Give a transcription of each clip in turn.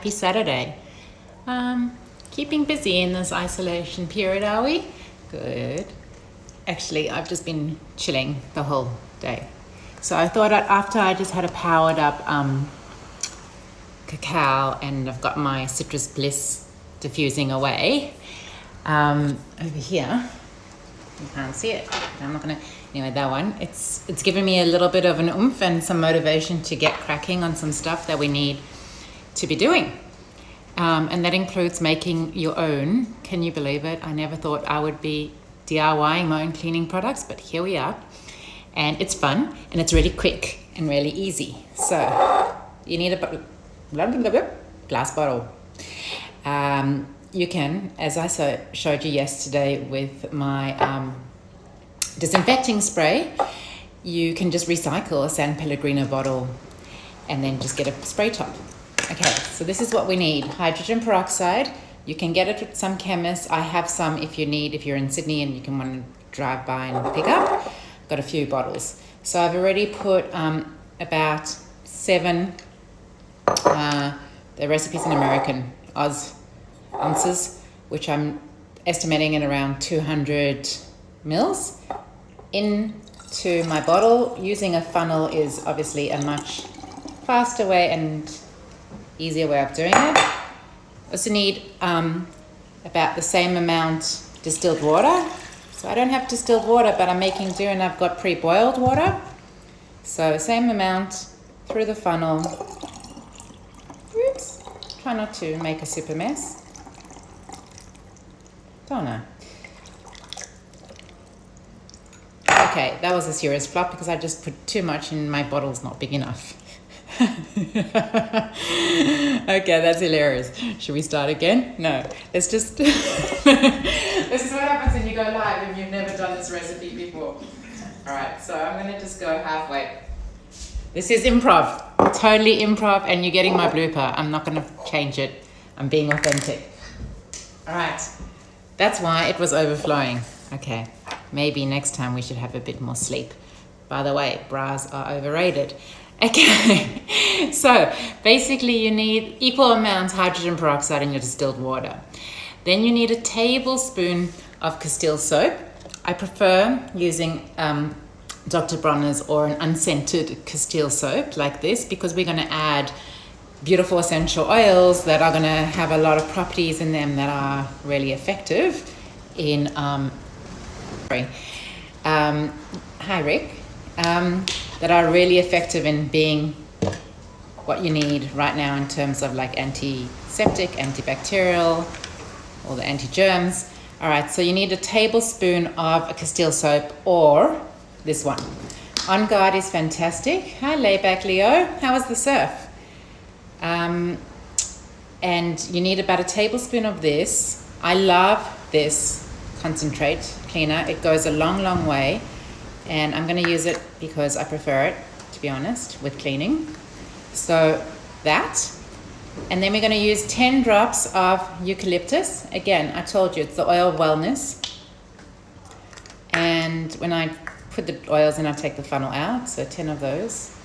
happy Saturday. Keeping busy in this isolation period, are we? Good. Actually, I've just been chilling the whole day. So I thought after I just had a powered up cacao and I've got my Citrus Bliss diffusing away. Over here, you can't see it. I'm not gonna, anyway, that one, it's given me a little bit of an oomph and some motivation to get cracking on some stuff that we need to be doing. And that includes making your own. Can you believe it? I never thought I would be DIYing my own cleaning products, but here we are. And it's fun and it's really quick and really easy. So you need a glass bottle. You can, as I showed you yesterday with my disinfecting spray, you can just recycle a San Pellegrino bottle and then just get a spray top. Okay, so this is what we need. Hydrogen peroxide. You can get it at some chemists. I have some if you're in Sydney and you can want to drive by and pick up. Got a few bottles. So I've already put about 7, the recipe's in American ounces, which I'm estimating at around 200 mils into my bottle. Using a funnel is obviously a much faster way and easier way of doing it. Also need about the same amount distilled water. So I don't have distilled water, but I'm making do and I've got pre-boiled water. So same amount through the funnel. Oops, try not to make a super mess. Don't know. Okay, that was a serious flop because I just put too much and my bottle's not big enough. Okay, that's hilarious. Should we start again? No, let's just this is what happens when you go live and you've never done this recipe before. All right, so I'm gonna just go halfway. This is improv, totally improv, and you're getting my blooper. I'm not gonna change it. I'm being authentic. All right, that's why it was overflowing. Okay, maybe next time we should have a bit more sleep. By the way, bras are overrated. Okay, so basically you need equal amounts hydrogen peroxide in your distilled water. Then you need a tablespoon of Castile soap. I prefer using Dr. Bronner's or an unscented Castile soap like this because we're going to add beautiful essential oils that are going to have a lot of properties in them that are really effective in hi Rick. That are really effective in being what you need right now in terms of like antiseptic, antibacterial, all the anti-germs. All right, so you need a tablespoon of a Castile soap or this one. On Guard is fantastic. Hi, Layback Leo. How was the surf? And you need about a tablespoon of this. I love this concentrate cleaner. It goes a long, long way. And I'm going to use it because I prefer it, to be honest, with cleaning. So that. And then we're going to use 10 drops of eucalyptus. Again, I told you it's the oil of wellness. And when I put the oils in, I take the funnel out. So 10 of those.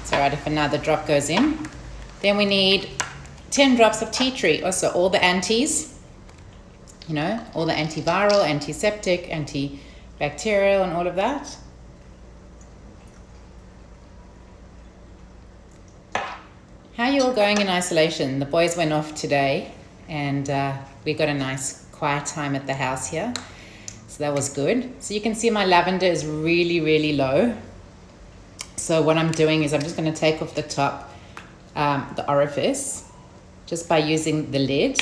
It's all right if another drop goes in. Then we need 10 drops of tea tree. Also, all the antis. You know, all the antiviral, antiseptic, antibacterial, and all of that. How are you all going in isolation? The boys went off today, and we got a nice quiet time at the house here. So that was good. So you can see my lavender is really, really low. So what I'm doing is I'm just going to take off the top, the orifice, just by using the lid.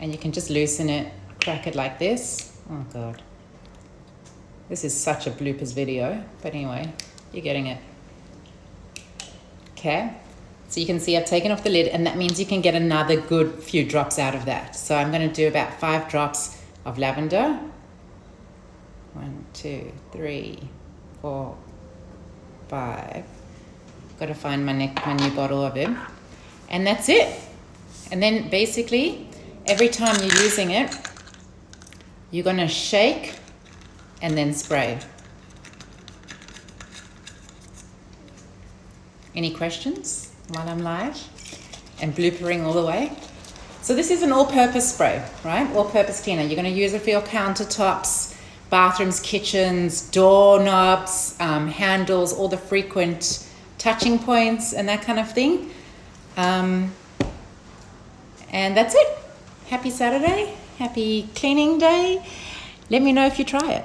And you can just loosen it, crack it like this. Oh God. This is such a bloopers video, but anyway, you're getting it. Okay, so you can see I've taken off the lid and that means you can get another good few drops out of that. So I'm gonna do about 5 drops of lavender. 1, 2, 3, 4, 5. Gotta find my new bottle of it. And that's it. And then basically, every time you're using it, you're going to shake and then spray. any questions while I'm live and bloopering all the way. So this is an all-purpose spray, right? All-purpose cleaner. You're going to use it for your countertops, bathrooms, kitchens, doorknobs, handles, all the frequent touching points and that kind of thing. And that's it. Happy Saturday. Happy cleaning day. Let me know if you try it.